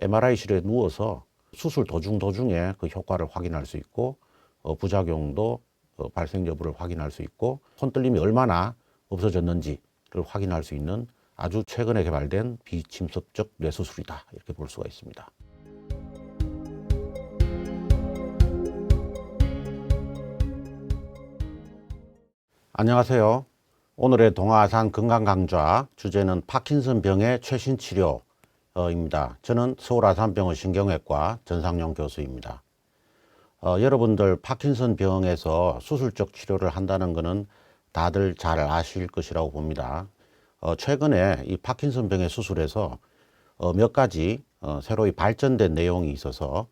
MRI실에 누워서 수술 도중에 그 효과를 확인할 수 있고 부작용도 발생 여부를 확인할 수 있고 손떨림이 얼마나 없어졌는지를 확인할 수 있는 아주 최근에 개발된 비침습적 뇌수술이다 이렇게 볼 수가 있습니다. 안녕하세요. 오늘의 동아산 건강강좌 주제는 파킨슨 병의 최신 치료입니다. 저는 서울아산병원 신경외과 전상용 교수입니다. 여러분들 파킨슨 병에서 수술적 치료를 한다는 것은 다들 잘 아실 것이라고 봅니다. 최근에 이 파킨슨 병의 수술에서 몇 가지 새로이 발전된 내용이 있어서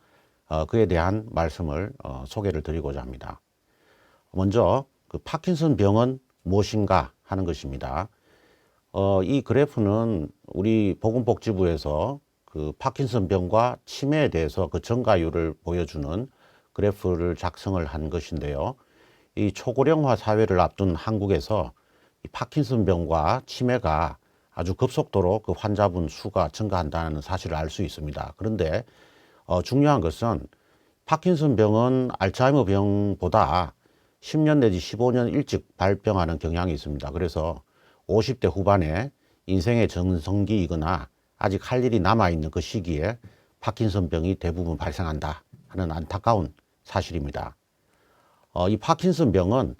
그에 대한 말씀을 소개를 드리고자 합니다. 먼저 그 파킨슨 병은 무엇인가 하는 것입니다. 이 그래프는 우리 보건복지부에서 그 파킨슨 병과 치매에 대해서 그 증가율을 보여주는 그래프를 작성을 한 것인데요. 이 초고령화 사회를 앞둔 한국에서 이 파킨슨 병과 치매가 아주 급속도로 그 환자분 수가 증가한다는 사실을 알 수 있습니다. 그런데 중요한 것은 파킨슨 병은 알츠하이머 병보다 10년 내지 15년 일찍 발병하는 경향이 있습니다. 그래서 50대 후반에 인생의 전성기이거나 아직 할 일이 남아있는 그 시기에 파킨슨 병이 대부분 발생한다 하는 안타까운 사실입니다. 이 파킨슨 병은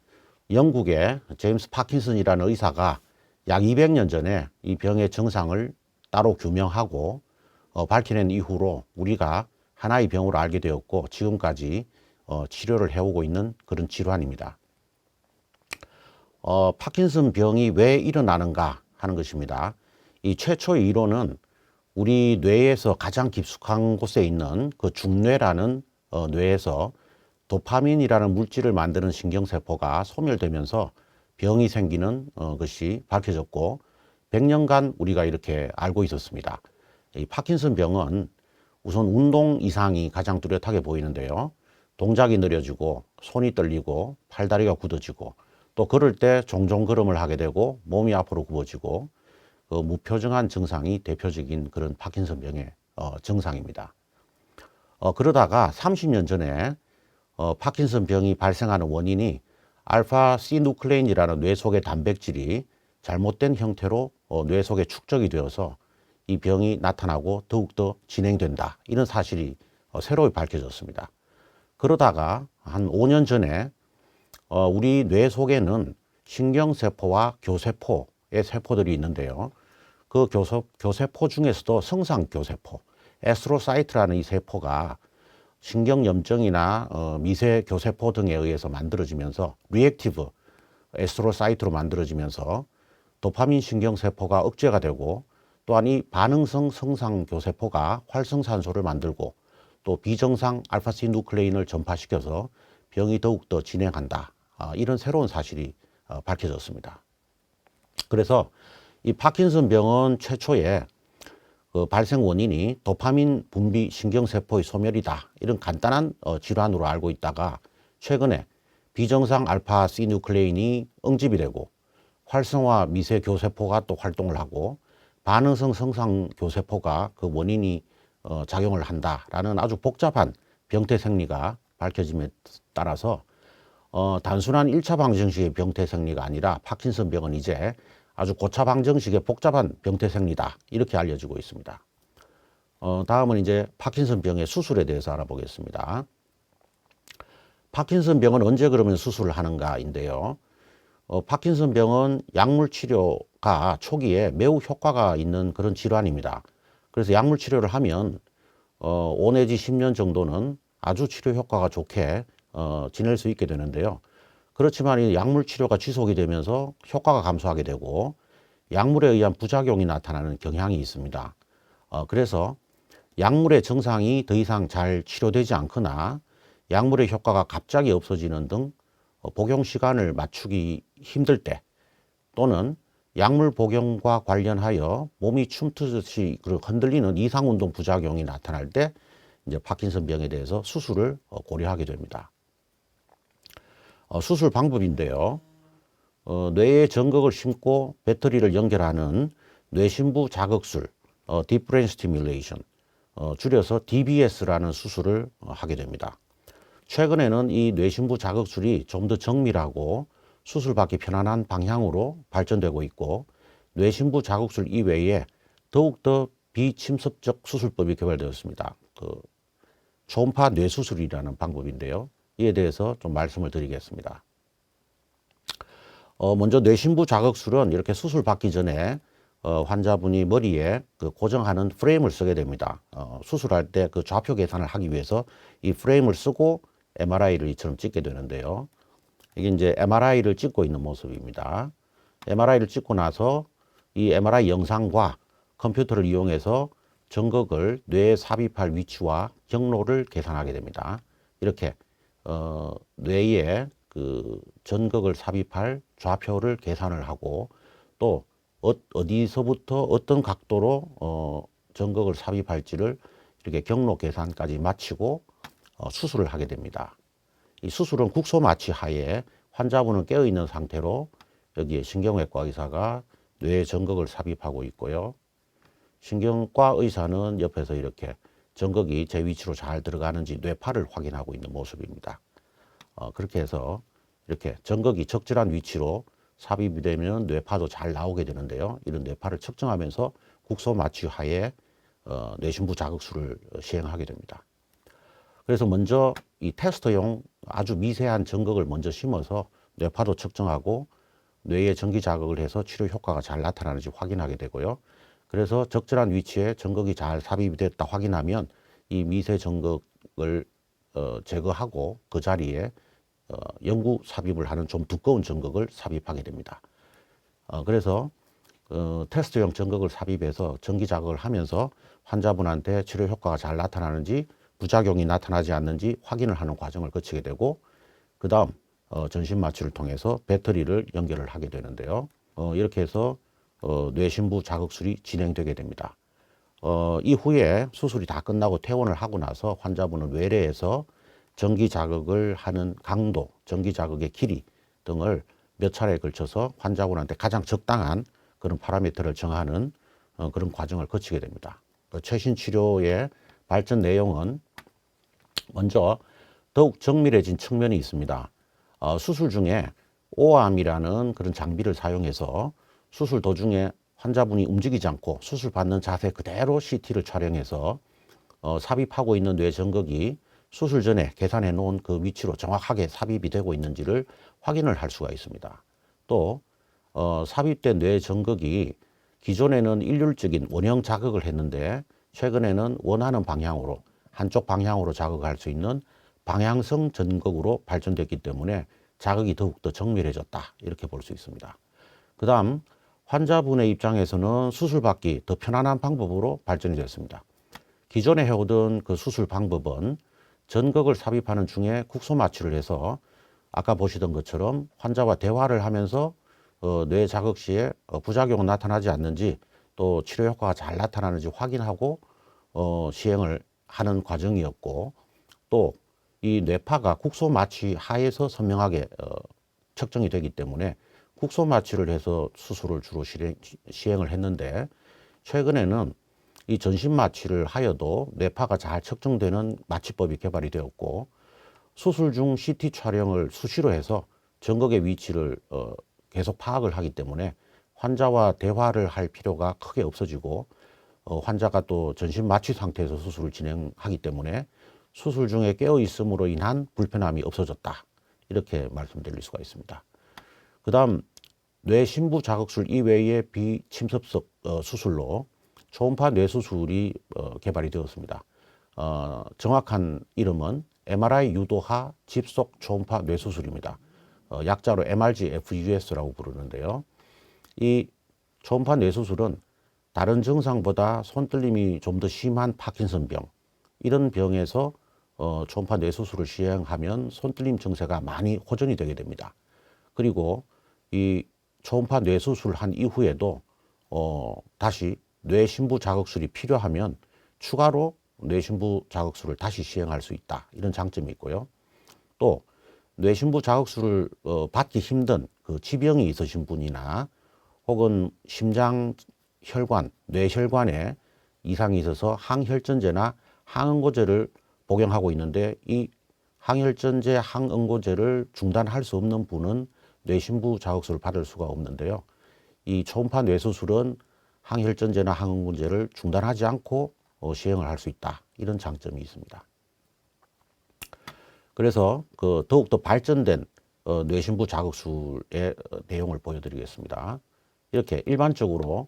영국의 제임스 파킨슨이라는 의사가 약 200년 전에 이 병의 증상을 따로 규명하고 밝혀낸 이후로 우리가 하나의 병으로 알게 되었고 지금까지 치료를 해오고 있는 그런 질환입니다. 파킨슨 병이 왜 일어나는가 하는 것입니다. 이 최초의 이론은 우리 뇌에서 가장 깊숙한 곳에 있는 그 중뇌라는 뇌에서 도파민이라는 물질을 만드는 신경세포가 소멸되면서 병이 생기는 것이 밝혀졌고 100년간 우리가 이렇게 알고 있었습니다. 이 파킨슨 병은 우선 운동 이상이 가장 뚜렷하게 보이는데요. 동작이 느려지고 손이 떨리고 팔다리가 굳어지고 또 걸을 때 종종 걸음을 하게 되고 몸이 앞으로 굽어지고 그 무표정한 증상이 대표적인 그런 파킨슨 병의 증상입니다. 그러다가 30년 전에 파킨슨 병이 발생하는 원인이 알파 시누클레인이라는 뇌 속의 단백질이 잘못된 형태로 뇌 속에 축적이 되어서 이 병이 나타나고 더욱더 진행된다. 이런 사실이 새로 밝혀졌습니다. 그러다가 한 5년 전에 우리 뇌 속에는 신경세포와 교세포의 세포들이 있는데요. 그 교세포 중에서도 성상교세포, 에스트로사이트라는 이 세포가 신경염증이나 미세교세포 등에 의해서 만들어지면서 리액티브 에스트로사이트로 만들어지면서 도파민 신경세포가 억제가 되고 또한 이 반응성 성상교세포가 활성산소를 만들고 또 비정상 알파시누클레인을 전파시켜서 병이 더욱더 진행한다. 이런 새로운 사실이 밝혀졌습니다. 그래서 이 파킨슨 병은 최초에 그 발생 원인이 도파민 분비 신경세포의 소멸이다. 이런 간단한 질환으로 알고 있다가 최근에 비정상 알파시누클레인이 응집이 되고 활성화 미세교세포가 또 활동을 하고 반응성 성상교세포가 그 원인이 작용을 한다라는 아주 복잡한 병태 생리가 밝혀짐에 따라서 단순한 1차 방정식의 병태 생리가 아니라 파킨슨 병은 이제 아주 고차 방정식의 복잡한 병태 생리다 이렇게 알려지고 있습니다. 다음은 이제 파킨슨 병의 수술에 대해서 알아보겠습니다. 파킨슨 병은 언제 그러면 수술을 하는가인데요. 파킨슨 병은 약물 치료가 초기에 매우 효과가 있는 그런 질환입니다. 그래서 약물 치료를 하면 5 내지 10년 정도는 아주 치료 효과가 좋게 지낼 수 있게 되는데요. 그렇지만 이 약물 치료가 지속이 되면서 효과가 감소하게 되고 약물에 의한 부작용이 나타나는 경향이 있습니다. 그래서 약물의 증상이 더 이상 잘 치료되지 않거나 약물의 효과가 갑자기 없어지는 등 복용 시간을 맞추기 힘들 때 또는 약물 복용과 관련하여 몸이 춤추듯이 흔들리는 이상운동 부작용이 나타날 때 이제 파킨슨 병에 대해서 수술을 고려하게 됩니다. 수술 방법인데요. 뇌에 전극을 심고 배터리를 연결하는 뇌신부 자극술, 딥브레인 스티뮬레이션, 줄여서 DBS라는 수술을 하게 됩니다. 최근에는 이 뇌신부 자극술이 좀 더 정밀하고 수술받기 편안한 방향으로 발전되고 있고, 뇌신부 자극술 이외에 더욱더 비침습적 수술법이 개발되었습니다. 초음파 뇌수술이라는 방법인데요. 이에 대해서 좀 말씀을 드리겠습니다. 먼저 뇌신부 자극술은 이렇게 수술 받기 전에 환자분이 머리에 고정하는 프레임을 쓰게 됩니다. 수술할 때 그 좌표 계산을 하기 위해서 이 프레임을 쓰고 MRI를 이처럼 찍게 되는데요. 이게 이제 MRI를 찍고 있는 모습입니다. MRI를 찍고 나서 이 MRI 영상과 컴퓨터를 이용해서 전극을 뇌에 삽입할 위치와 경로를 계산하게 됩니다. 이렇게 뇌에 그 전극을 삽입할 좌표를 계산을 하고, 또 어디서부터 어떤 각도로 전극을 삽입할지를 이렇게 경로 계산까지 마치고 수술을 하게 됩니다. 이 수술은 국소 마취 하에 환자분은 깨어 있는 상태로 여기에 신경외과 의사가 뇌에 전극을 삽입하고 있고요. 신경과 의사는 옆에서 이렇게 전극이 제 위치로 잘 들어가는지 뇌파를 확인하고 있는 모습입니다. 그렇게 해서 이렇게 전극이 적절한 위치로 삽입이 되면 뇌파도 잘 나오게 되는데요. 이런 뇌파를 측정하면서 국소 마취 하에 뇌신부 자극술을 시행하게 됩니다. 그래서 먼저 이 테스트용 아주 미세한 전극을 먼저 심어서 뇌파도 측정하고 뇌에 전기 자극을 해서 치료 효과가 잘 나타나는지 확인하게 되고요. 그래서 적절한 위치에 전극이 잘 삽입이 됐다 확인하면 이 미세 전극을 제거하고 그 자리에 영구 삽입을 하는 좀 두꺼운 전극을 삽입하게 됩니다. 그래서 테스트용 전극을 삽입해서 전기 자극을 하면서 환자분한테 치료 효과가 잘 나타나는지 부작용이 나타나지 않는지 확인을 하는 과정을 거치게 되고, 그 다음 전신 마취를 통해서 배터리를 연결을 하게 되는데요. 이렇게 해서 뇌신부 자극술이 진행되게 됩니다. 이후에 수술이 다 끝나고 퇴원을 하고 나서 환자분은 외래에서 전기 자극을 하는 강도, 전기 자극의 길이 등을 몇 차례에 걸쳐서 환자분한테 가장 적당한 그런 파라미터를 정하는 그런 과정을 거치게 됩니다. 최신 치료의 발전 내용은 먼저 더욱 정밀해진 측면이 있습니다. 수술 중에 오암이라는 그런 장비를 사용해서 수술 도중에 환자분이 움직이지 않고 수술 받는 자세 그대로 CT를 촬영해서 삽입하고 있는 뇌 전극이 수술 전에 계산해 놓은 그 위치로 정확하게 삽입이 되고 있는지를 확인을 할 수가 있습니다. 또 삽입된 뇌 전극이 기존에는 일률적인 원형 자극을 했는데 최근에는 원하는 방향으로, 한쪽 방향으로 자극할 수 있는 방향성 전극으로 발전됐기 때문에 자극이 더욱더 정밀해졌다, 이렇게 볼 수 있습니다. 그 다음 환자분의 입장에서는 수술받기 더 편안한 방법으로 발전이 됐습니다. 기존에 해오던 그 수술 방법은 전극을 삽입하는 중에 국소 마취를 해서 아까 보시던 것처럼 환자와 대화를 하면서 뇌 자극 시에 부작용은 나타나지 않는지 또 치료 효과가 잘 나타나는지 확인하고 시행을 하는 과정이었고, 또 이 뇌파가 국소 마취 하에서 선명하게 측정이 되기 때문에 국소 마취를 해서 수술을 주로 시행을 했는데, 최근에는 이 전신 마취를 하여도 뇌파가 잘 측정되는 마취법이 개발이 되었고, 수술 중 CT 촬영을 수시로 해서 전극의 위치를 계속 파악을 하기 때문에 환자와 대화를 할 필요가 크게 없어지고, 환자가 또 전신 마취 상태에서 수술을 진행하기 때문에 수술 중에 깨어 있음으로 인한 불편함이 없어졌다, 이렇게 말씀드릴 수가 있습니다. 그 다음 뇌신부 자극술 이외의 비침습적 수술로 초음파 뇌수술이 개발이 되었습니다. 정확한 이름은 MRI 유도하 집속 초음파 뇌수술입니다. 약자로 MRGFUS라고 부르는데요. 이 초음파 뇌수술은 다른 증상보다 손떨림이 좀 더 심한 파킨슨병, 이런 병에서 초음파 뇌수술을 시행하면 손떨림 증세가 많이 호전이 되게 됩니다. 그리고 이 초음파 뇌수술을 한 이후에도 다시 뇌신부 자극술이 필요하면 추가로 뇌신부 자극술을 다시 시행할 수 있다, 이런 장점이 있고요. 또 뇌신부 자극술을 받기 힘든 그 지병이 있으신 분이나 혹은 심장 혈관, 뇌혈관에 이상이 있어서 항혈전제나 항응고제를 복용하고 있는데 이 항혈전제, 항응고제를 중단할 수 없는 분은 뇌신부 자극술을 받을 수가 없는데요. 이 초음파 뇌수술은 항혈전제나 항응고제를 중단하지 않고 시행을 할 수 있다. 이런 장점이 있습니다. 그래서 그 더욱더 발전된 뇌신부 자극술의 내용을 보여드리겠습니다. 이렇게 일반적으로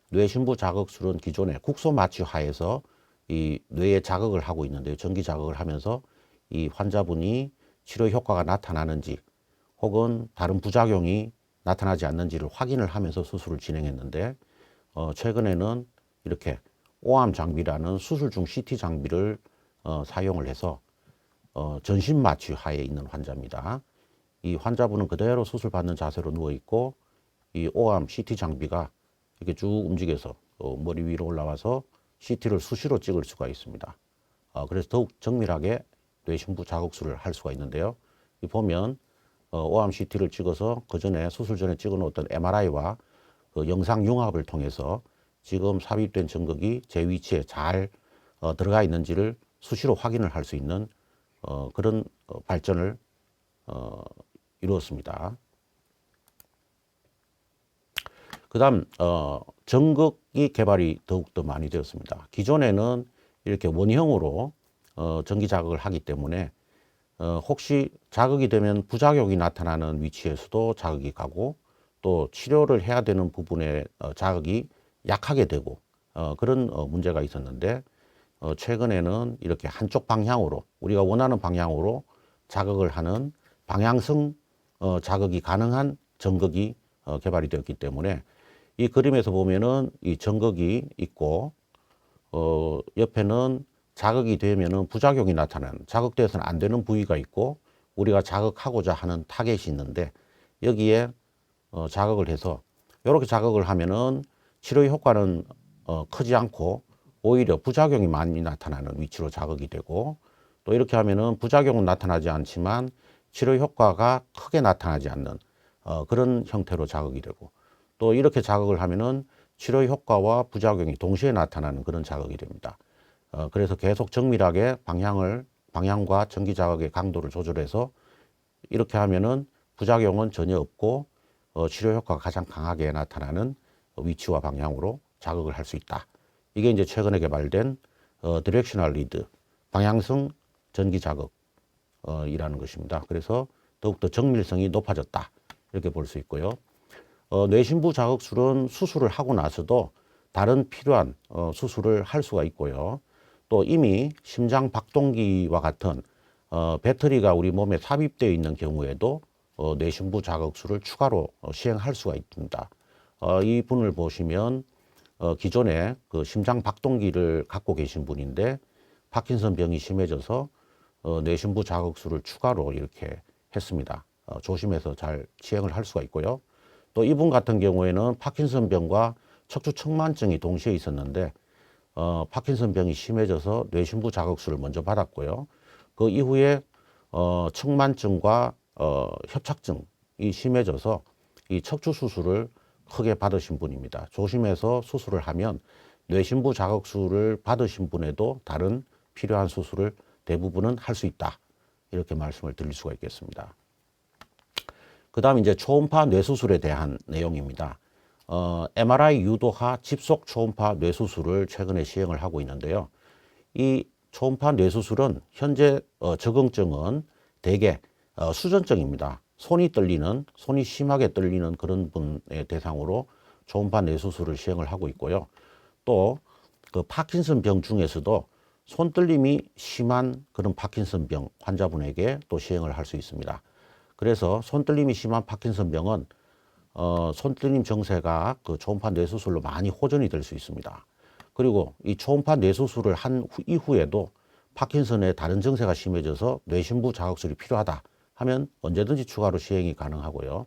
뇌신부 자극술은 기존의 국소 마취 하에서 이 뇌에 자극을 하고 있는데요. 전기 자극을 하면서 이 환자분이 치료 효과가 나타나는지 혹은 다른 부작용이 나타나지 않는지를 확인을 하면서 수술을 진행했는데 최근에는 이렇게 오암 장비라는 수술 중 CT 장비를 사용을 해서 전신 마취 하에 있는 환자입니다. 이 환자분은 그대로 수술 받는 자세로 누워 있고 이 오암 CT 장비가 이렇게 쭉 움직여서 머리 위로 올라와서 CT를 수시로 찍을 수가 있습니다. 그래서 더욱 정밀하게 뇌신부 자극술을 할 수가 있는데요. 이 보면 오암 CT를 찍어서 그 전에 수술 전에 찍어놓았던 MRI와 그 영상 융합을 통해서 지금 삽입된 전극이 제 위치에 잘 들어가 있는지를 수시로 확인을 할 수 있는 그런 발전을 이루었습니다. 그 다음 전극이 개발이 더욱더 많이 되었습니다. 기존에는 이렇게 원형으로 전기 자극을 하기 때문에 혹시 자극이 되면 부작용이 나타나는 위치에서도 자극이 가고 또 치료를 해야 되는 부분에 자극이 약하게 되고 그런 문제가 있었는데 최근에는 이렇게 한쪽 방향으로 우리가 원하는 방향으로 자극을 하는 방향성 자극이 가능한 전극이 개발이 되었기 때문에 이 그림에서 보면은 이 전극이 있고 옆에는 자극이 되면은 부작용이 나타나는 자극돼서는 안 되는 부위가 있고 우리가 자극하고자 하는 타겟이 있는데 여기에 자극을 해서 이렇게 자극을 하면은 치료 효과는 크지 않고 오히려 부작용이 많이 나타나는 위치로 자극이 되고 또 이렇게 하면은 부작용은 나타나지 않지만 치료 효과가 크게 나타나지 않는 그런 형태로 자극이 되고 또 이렇게 자극을 하면은 치료 효과와 부작용이 동시에 나타나는 그런 자극이 됩니다. 그래서 계속 정밀하게 방향과 전기 자극의 강도를 조절해서 이렇게 하면은 부작용은 전혀 없고 치료 효과가 가장 강하게 나타나는 위치와 방향으로 자극을 할 수 있다. 이게 이제 최근에 개발된 디렉셔널 리드 방향성 전기 자극이라는 것입니다. 그래서 더욱더 정밀성이 높아졌다. 이렇게 볼 수 있고요. 뇌신부 자극술은 수술을 하고 나서도 다른 필요한 수술을 할 수가 있고요. 또 이미 심장 박동기와 같은 배터리가 우리 몸에 삽입되어 있는 경우에도 뇌신부 자극술을 추가로 시행할 수가 있습니다. 이 분을 보시면 기존에 그 심장 박동기를 갖고 계신 분인데 파킨슨 병이 심해져서 뇌신부 자극술을 추가로 이렇게 했습니다. 조심해서 잘 시행을 할 수가 있고요. 또 이분 같은 경우에는 파킨슨 병과 척추 측만증이 동시에 있었는데 파킨슨 병이 심해져서 뇌신부 자극술을 먼저 받았고요. 그 이후에 측만증과 협착증이 심해져서 이 척추 수술을 크게 받으신 분입니다. 조심해서 수술을 하면 뇌신부 자극술을 받으신 분에도 다른 필요한 수술을 대부분은 할 수 있다. 이렇게 말씀을 드릴 수가 있겠습니다. 그 다음 이제 초음파 뇌수술에 대한 내용입니다. MRI 유도하 집속 초음파 뇌수술을 최근에 시행을 하고 있는데요. 이 초음파 뇌수술은 현재 적응증은 대개 수전증입니다. 손이 심하게 떨리는 그런 분의 대상으로 초음파 뇌수술을 시행을 하고 있고요. 또 그 파킨슨 병 중에서도 손떨림이 심한 그런 파킨슨 병 환자분에게 또 시행을 할 수 있습니다. 그래서 손떨림이 심한 파킨슨 병은 손떨림 증세가 그 초음파 뇌수술로 많이 호전이 될 수 있습니다. 그리고 이 초음파 뇌수술을 한 이후에도 파킨슨의 다른 증세가 심해져서 뇌신부 자극술이 필요하다 하면 언제든지 추가로 시행이 가능하고요.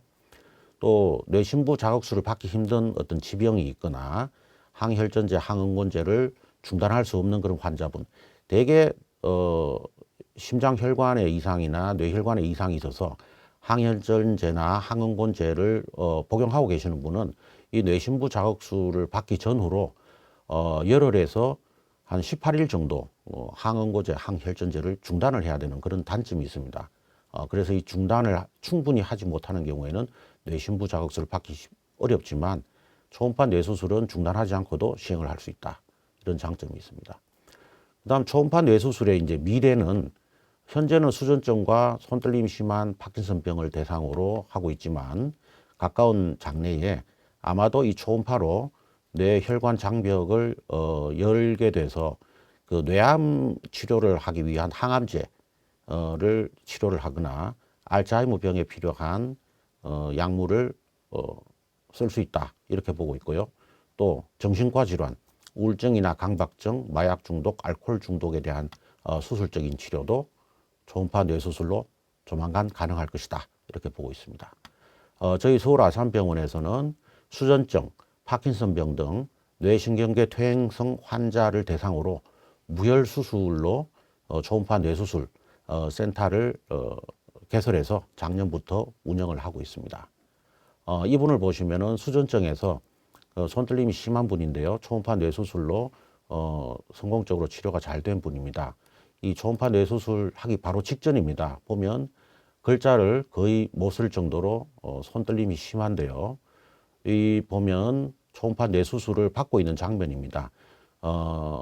또 뇌신부 자극술을 받기 힘든 어떤 지병이 있거나 항혈전제, 항응고제를 중단할 수 없는 그런 환자분, 대개 심장혈관의 이상이나 뇌혈관의 이상이 있어서 항혈전제나 항응고제를 복용하고 계시는 분은 이 뇌신부 자극술을 받기 전후로 열흘에서 한 18일 정도 항응고제, 항혈전제를 중단을 해야 되는 그런 단점이 있습니다. 그래서 이 중단을 충분히 하지 못하는 경우에는 뇌신부 자극술을 받기 어렵지만 초음파 뇌수술은 중단하지 않고도 시행을 할 수 있다. 이런 장점이 있습니다. 그다음 초음파 뇌수술의 이제 미래는 현재는 수전증과 손떨림이 심한 파킨슨병을 대상으로 하고 있지만 가까운 장래에 아마도 이 초음파로 뇌 혈관 장벽을 열게 돼서 그 뇌암 치료를 하기 위한 항암제를 치료를 하거나 알츠하이머 병에 필요한 약물을 쓸 수 있다 이렇게 보고 있고요. 또 정신과 질환, 우울증이나 강박증, 마약 중독, 알코올 중독에 대한 수술적인 치료도 초음파 뇌수술로 조만간 가능할 것이다 이렇게 보고 있습니다. 저희 서울 아산병원에서는 수전증, 파킨슨병 등 뇌신경계 퇴행성 환자를 대상으로 무혈 수술로 초음파 뇌수술 센터를 개설해서 작년부터 운영을 하고 있습니다. 이분을 보시면은 수전증에서 손떨림이 심한 분인데요. 초음파 뇌수술로 성공적으로 치료가 잘 된 분입니다. 이 초음파 뇌수술 하기 바로 직전입니다. 보면 글자를 거의 못 쓸 정도로 손떨림이 심한데요. 이 보면 초음파 뇌수술을 받고 있는 장면입니다.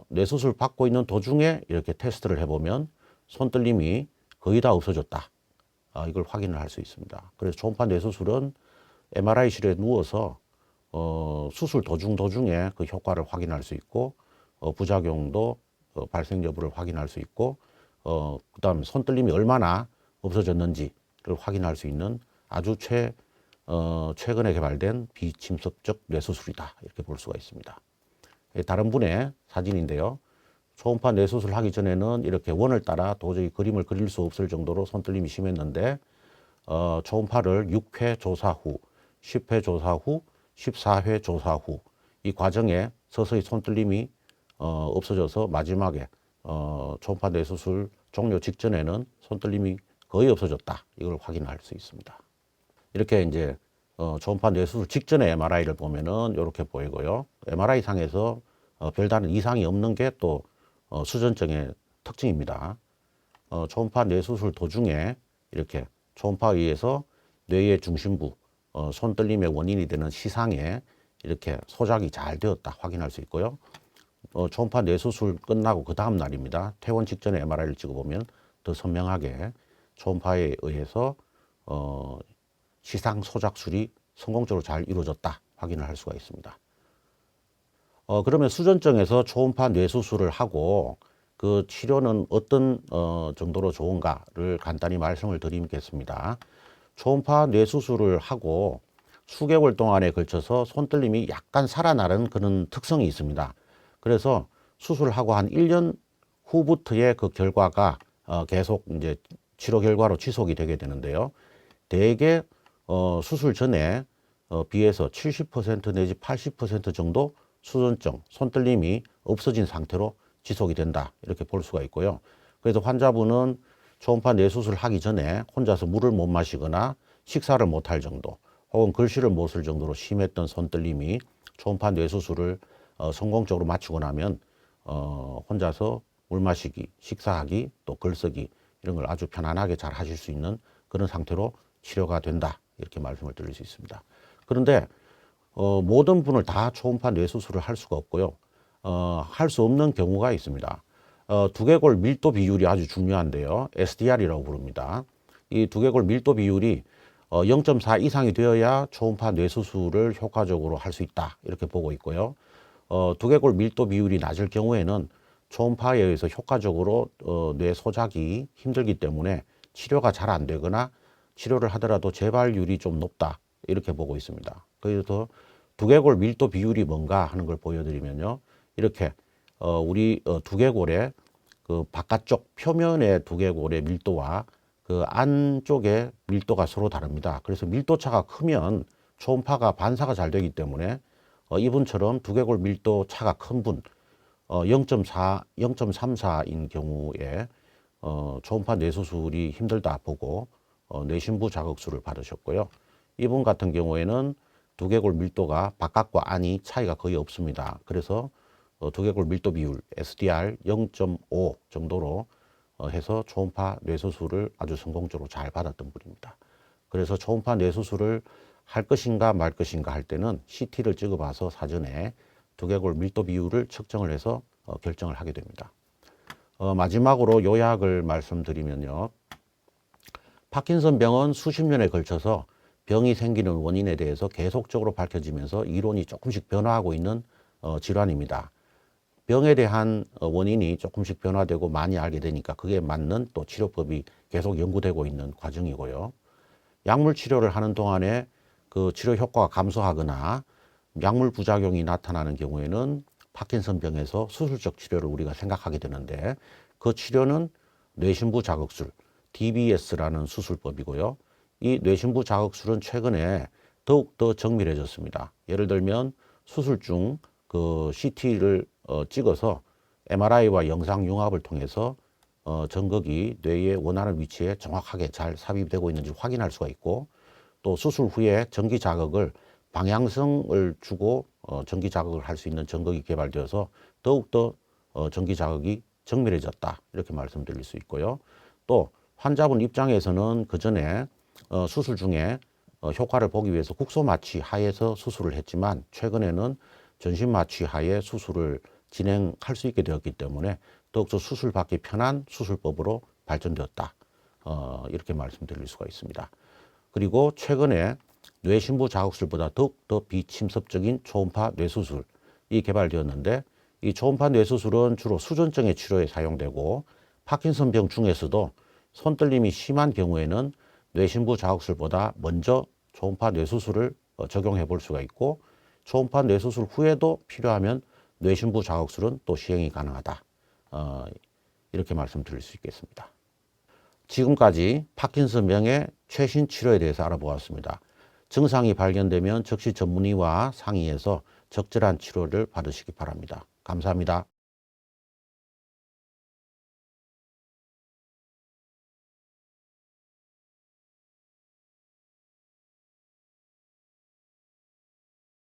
뇌수술 받고 있는 도중에 이렇게 테스트를 해보면 손떨림이 거의 다 없어졌다. 이걸 확인을 할 수 있습니다. 그래서 초음파 뇌수술은 MRI실에 누워서 수술 도중에 그 효과를 확인할 수 있고 부작용도 발생 여부를 확인할 수 있고 그다음 손떨림이 얼마나 없어졌는지를 확인할 수 있는 아주 최근에 개발된 비침습적 뇌수술이다 이렇게 볼 수가 있습니다. 다른 분의 사진인데요. 초음파 뇌수술 하기 전에는 이렇게 원을 따라 도저히 그림을 그릴 수 없을 정도로 손떨림이 심했는데 초음파를 6회 조사 후, 10회 조사 후, 14회 조사 후 이 과정에 서서히 손떨림이 없어져서 마지막에 초음파 뇌수술 종료 직전에는 손떨림이 거의 없어졌다. 이걸 확인할 수 있습니다. 이렇게 이제 초음파 뇌수술 직전에 MRI를 보면은 이렇게 보이고요. MRI 상에서 별다른 이상이 없는 게 또 수전증의 특징입니다. 초음파 뇌수술 도중에 이렇게 초음파에 의해서 뇌의 중심부, 손떨림의 원인이 되는 시상에 이렇게 소작이 잘 되었다 확인할 수 있고요. 초음파 뇌수술 끝나고 그 다음 날입니다. 퇴원 직전에 MRI를 찍어보면 더 선명하게 초음파에 의해서 시상 소작술이 성공적으로 잘 이루어졌다 확인을 할 수가 있습니다. 그러면 수전증에서 초음파 뇌수술을 하고 그 치료는 어떤 정도로 좋은가를 간단히 말씀을 드리겠습니다. 초음파 뇌수술을 하고 수개월 동안에 걸쳐서 손떨림이 약간 살아나는 그런 특성이 있습니다. 그래서 수술하고 한 1년 후부터의 그 결과가 계속 이제 치료 결과로 지속이 되게 되는데요. 대개 수술 전에 비해서 70% 내지 80% 정도 수전증, 손떨림이 없어진 상태로 지속이 된다 이렇게 볼 수가 있고요. 그래서 환자분은 초음파 뇌수술 하기 전에 혼자서 물을 못 마시거나 식사를 못 할 정도 혹은 글씨를 못 쓸 정도로 심했던 손떨림이 초음파 뇌수술을 성공적으로 마치고 나면 혼자서 물 마시기, 식사하기, 또 글쓰기 이런 걸 아주 편안하게 잘 하실 수 있는 그런 상태로 치료가 된다 이렇게 말씀을 드릴 수 있습니다. 그런데 모든 분을 다 초음파 뇌수술을 할 수가 없고요. 할 수 없는 경우가 있습니다. 두개골 밀도 비율이 아주 중요한데요. SDR이라고 부릅니다. 이 두개골 밀도 비율이 0.4 이상이 되어야 초음파 뇌수술을 효과적으로 할 수 있다 이렇게 보고 있고요. 두개골 밀도 비율이 낮을 경우에는 초음파에 의해서 효과적으로 뇌 소작이 힘들기 때문에 치료가 잘 안 되거나 치료를 하더라도 재발률이 좀 높다 이렇게 보고 있습니다. 그래서 두개골 밀도 비율이 뭔가 하는 걸 보여드리면요. 이렇게 우리 두개골의 그 바깥쪽 표면의 두개골의 밀도와 그 안쪽의 밀도가 서로 다릅니다. 그래서 밀도차가 크면 초음파가 반사가 잘 되기 때문에 이분처럼 두개골 밀도 차가 큰 분 0.4, 0.34인 경우에 초음파 뇌수술이 힘들다 보고 뇌신부 자극술을 받으셨고요. 이분 같은 경우에는 두개골 밀도가 바깥과 안이 차이가 거의 없습니다. 그래서 두개골 밀도 비율 SDR 0.5 정도로 해서 초음파 뇌수술을 아주 성공적으로 잘 받았던 분입니다. 그래서 초음파 뇌수술을 할 것인가 말 것인가 할 때는 CT를 찍어봐서 사전에 두개골 밀도 비율을 측정을 해서 결정을 하게 됩니다. 마지막으로 요약을 말씀드리면요. 파킨슨 병은 수십 년에 걸쳐서 병이 생기는 원인에 대해서 계속적으로 밝혀지면서 이론이 조금씩 변화하고 있는 질환입니다. 병에 대한 원인이 조금씩 변화되고 많이 알게 되니까 그게 맞는 또 치료법이 계속 연구되고 있는 과정이고요. 약물 치료를 하는 동안에 그 치료 효과가 감소하거나 약물 부작용이 나타나는 경우에는 파킨슨 병에서 수술적 치료를 우리가 생각하게 되는데 그 치료는 뇌신부 자극술, DBS라는 수술법이고요. 이 뇌신부 자극술은 최근에 더욱더 정밀해졌습니다. 예를 들면 수술 중 그 CT를 찍어서 MRI와 영상 융합을 통해서 전극이 뇌의 원하는 위치에 정확하게 잘 삽입되고 있는지 확인할 수가 있고 또 수술 후에 전기 자극을 방향성을 주고 전기 자극을 할 수 있는 전극이 개발되어서 더욱더 전기 자극이 정밀해졌다 이렇게 말씀드릴 수 있고요. 또 환자분 입장에서는 그 전에 수술 중에 효과를 보기 위해서 국소 마취 하에서 수술을 했지만 최근에는 전신 마취 하에 수술을 진행할 수 있게 되었기 때문에 더욱더 수술 받기 편한 수술법으로 발전되었다. 이렇게 말씀드릴 수가 있습니다. 그리고 최근에 뇌신부 자극술보다 더욱더 비침습적인 초음파 뇌수술이 개발되었는데 이 초음파 뇌수술은 주로 수전증의 치료에 사용되고 파킨슨 병 중에서도 손떨림이 심한 경우에는 뇌신부 자극술보다 먼저 초음파 뇌수술을 적용해 볼 수가 있고 초음파 뇌수술 후에도 필요하면 뇌신부 자극술은 또 시행이 가능하다. 이렇게 말씀드릴 수 있겠습니다. 지금까지 파킨슨 병의 최신 치료에 대해서 알아보았습니다. 증상이 발견되면 즉시 전문의와 상의해서 적절한 치료를 받으시기 바랍니다. 감사합니다.